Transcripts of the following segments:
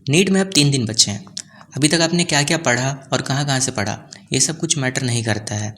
NEET में अब 3 दिन बचे हैं। अभी तक आपने क्या क्या पढ़ा और कहाँ कहाँ से पढ़ा, ये सब कुछ मैटर नहीं करता है,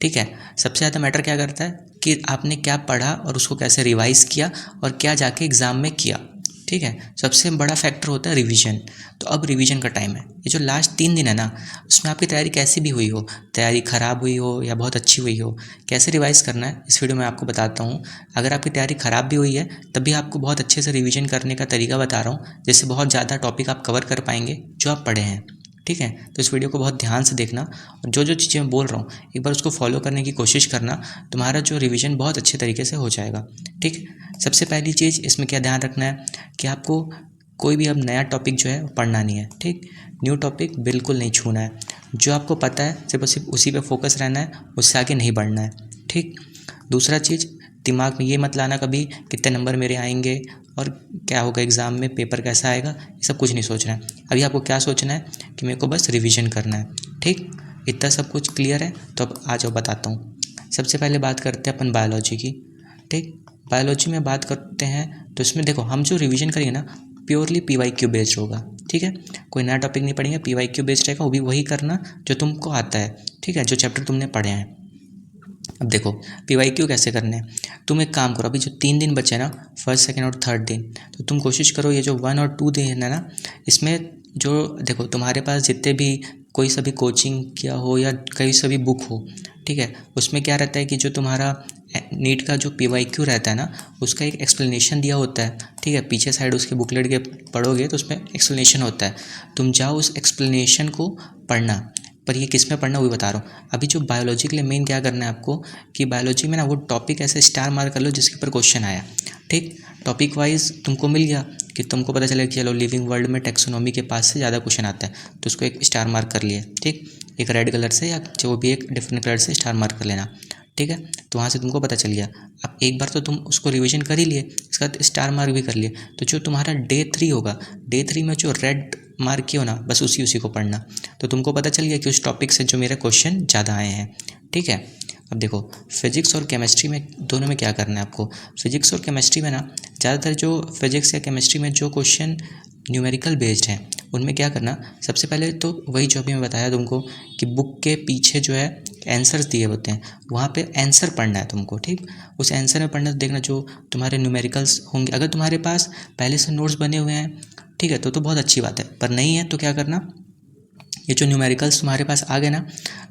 ठीक है। सबसे ज़्यादा मैटर क्या करता है कि आपने क्या पढ़ा और उसको कैसे रिवाइज़ किया और क्या जाके एग्ज़ाम में किया, ठीक है। सबसे बड़ा फैक्टर होता है रिवीजन। तो अब रिवीजन का टाइम है। ये जो लास्ट 3 दिन है ना, उसमें आपकी तैयारी कैसी भी हुई हो, तैयारी ख़राब हुई हो या बहुत अच्छी हुई हो, कैसे रिवाइज़ करना है इस वीडियो में आपको बताता हूँ। अगर आपकी तैयारी ख़राब भी हुई है तब भी आपको बहुत अच्छे से रिवीजन करने का तरीका बता रहा हूँ, जिससे बहुत ज़्यादा टॉपिक आप कवर कर पाएंगे जो आप पढ़े हैं, ठीक है। तो इस वीडियो को बहुत ध्यान से देखना और जो जो चीज़ें मैं बोल रहा हूँ एक बार उसको फॉलो करने की कोशिश करना। तुम्हारा जो रिवीजन बहुत अच्छे तरीके से हो जाएगा, ठीक। सबसे पहली चीज़ इसमें क्या ध्यान रखना है कि आपको कोई भी अब नया टॉपिक जो है पढ़ना नहीं है, ठीक। न्यू टॉपिक बिल्कुल नहीं छूना है। जो आपको पता है सिर्फ उसी पे फोकस रहना है, उससे आगे नहीं बढ़ना है, ठीक। दूसरा चीज़, दिमाग में ये मत लाना कभी कितने नंबर मेरे आएंगे और क्या होगा एग्ज़ाम में, पेपर कैसा आएगा, ये सब कुछ नहीं सोचना है। अभी आपको क्या सोचना है कि मेरे को बस रिवीजन करना है, ठीक। इतना सब कुछ क्लियर है तो अब आ जाओ बताता हूँ। सबसे पहले बात करते हैं अपन बायोलॉजी की, ठीक। बायोलॉजी में बात करते हैं तो इसमें देखो हम जो रिवीजन करेंगे ना प्योरली PYQ बेस्ड होगा, ठीक है। कोई नया टॉपिक नहीं पढ़ेंगे, PYQ बेस्ड रहेगा, वो भी वही करना जो तुमको आता है, ठीक है, जो चैप्टर तुमने पढ़े हैं। अब देखो PYQ कैसे करने हैं। तुम एक काम करो, अभी जो 3 दिन बचे ना, फर्स्ट सेकंड और थर्ड दिन, तो तुम कोशिश करो ये जो 1 और 2 दिन है ना, इसमें जो देखो तुम्हारे पास जितने भी कोई सा भी कोचिंग किया हो या कहीं सा भी बुक हो, ठीक है, उसमें क्या रहता है कि जो तुम्हारा नीट का जो PYQ रहता है ना, उसका एक एक्सप्लेनेशन दिया होता है, ठीक है। पीछे साइड उसके बुकलेट के पढ़ोगे तो उसमें एक्सप्लेनेशन होता है। तुम जाओ उस एक्सप्लेनेशन को पढ़ना। पर ये किस में पढ़ना वही बता रहा हूँ। अभी जो बायोलॉजी के लिए मेन क्या करना है आपको कि बायोलॉजी में ना वो टॉपिक ऐसे स्टार मार्क कर लो जिसके ऊपर क्वेश्चन आया, ठीक। टॉपिक वाइज तुमको मिल गया कि तुमको पता चला कि चलो लिविंग वर्ल्ड में टैक्सोनॉमी के पास से ज़्यादा क्वेश्चन आता है, तो उसको एक स्टार मार्क कर लिए, ठीक। एक रेड कलर से या जो भी एक डिफरेंट कलर से स्टार मार्क कर लेना, ठीक है। तो वहाँ से तुमको पता चल गया। अब एक बार तो तुम उसको रिवीजन कर ही लिए, इसका स्टार मार्क भी कर लिए, तो जो तुम्हारा डे 3 होगा, डे 3 में जो रेड मार्क किया हो ना, बस उसी को पढ़ना। तो तुमको पता चल गया कि उस टॉपिक से जो मेरे क्वेश्चन ज़्यादा आए हैं, ठीक है। अब देखो फिजिक्स और केमिस्ट्री में दोनों में क्या करना है आपको। फिजिक्स और केमिस्ट्री में ना ज़्यादातर जो फिजिक्स या केमिस्ट्री में जो क्वेश्चन न्यूमेरिकल बेस्ड हैं उनमें क्या करना, सबसे पहले तो वही जो अभी मैं बताया तुमको कि बुक के पीछे जो है आंसर्स दिए होते हैं, वहाँ पे आंसर पढ़ना है तुमको, ठीक। उस आंसर में पढ़ना, तो देखना जो तुम्हारे न्यूमेरिकल्स होंगे, अगर तुम्हारे पास पहले से नोट्स बने हुए हैं, ठीक है, तो बहुत अच्छी बात है। पर नहीं है तो क्या करना, ये जो न्यूमेरिकल्स तुम्हारे पास आ गए ना,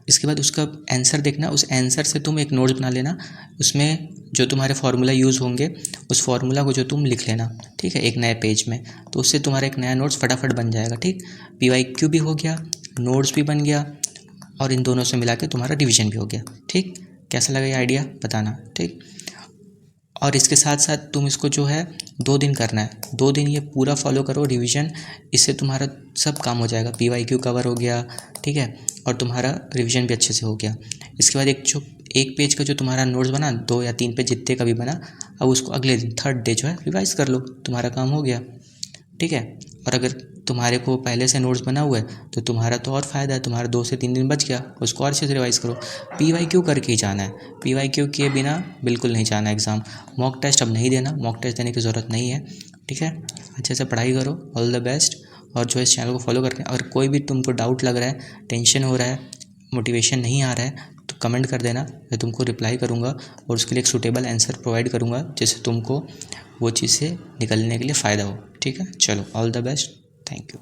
इसके बाद उसका आंसर देखना, उस आंसर से तुम एक नोट्स बना लेना। उसमें जो तुम्हारे फार्मूला यूज़ होंगे उस फार्मूला को जो तुम लिख लेना, ठीक है, एक नए पेज में। तो उससे तुम्हारा एक नया नोट्स फटाफट बन जाएगा, ठीक। PYQ भी हो गया, नोट्स भी बन गया और इन दोनों से मिला के तुम्हारा डिवीजन भी हो गया, ठीक। कैसा लगा ये आइडिया बताना, ठीक। और इसके साथ साथ तुम इसको जो है 2 दिन करना है, 2 दिन ये पूरा फॉलो करो रिवीजन। इससे तुम्हारा सब काम हो जाएगा, PYQ कवर हो गया, ठीक है, और तुम्हारा रिवीजन भी अच्छे से हो गया। इसके बाद एक पेज का जो तुम्हारा नोट्स बना, 2 या 3 पेज जितने का भी बना, अब उसको अगले दिन थर्ड डे जो है रिवाइज़ कर लो, तुम्हारा काम हो गया, ठीक है। और अगर तुम्हारे को पहले से नोट्स बना हुआ है तो तुम्हारा तो और फ़ायदा है, तुम्हारा 2 से 3 दिन बच गया, उसको और अच्छे से रिवाइज़ करो। PYQ करके ही जाना है, PYQ किए बिना बिल्कुल नहीं जाना एग्ज़ाम। मॉक टेस्ट अब नहीं देना, मॉक टेस्ट देने की ज़रूरत नहीं है, ठीक है। अच्छे से पढ़ाई करो, ऑल द बेस्ट। और जो इस चैनल को फॉलो करके, अगर कोई भी तुमको डाउट लग रहा है, टेंशन हो रहा है, मोटिवेशन नहीं आ रहा है, तो कमेंट कर देना, मैं तुमको रिप्लाई करूँगा और उसके लिए एक सूटेबल आंसर प्रोवाइड करूँगा जिससे तुमको वो चीज़ से निकलने के लिए फ़ायदा हो, ठीक है। चलो all the best, thank you.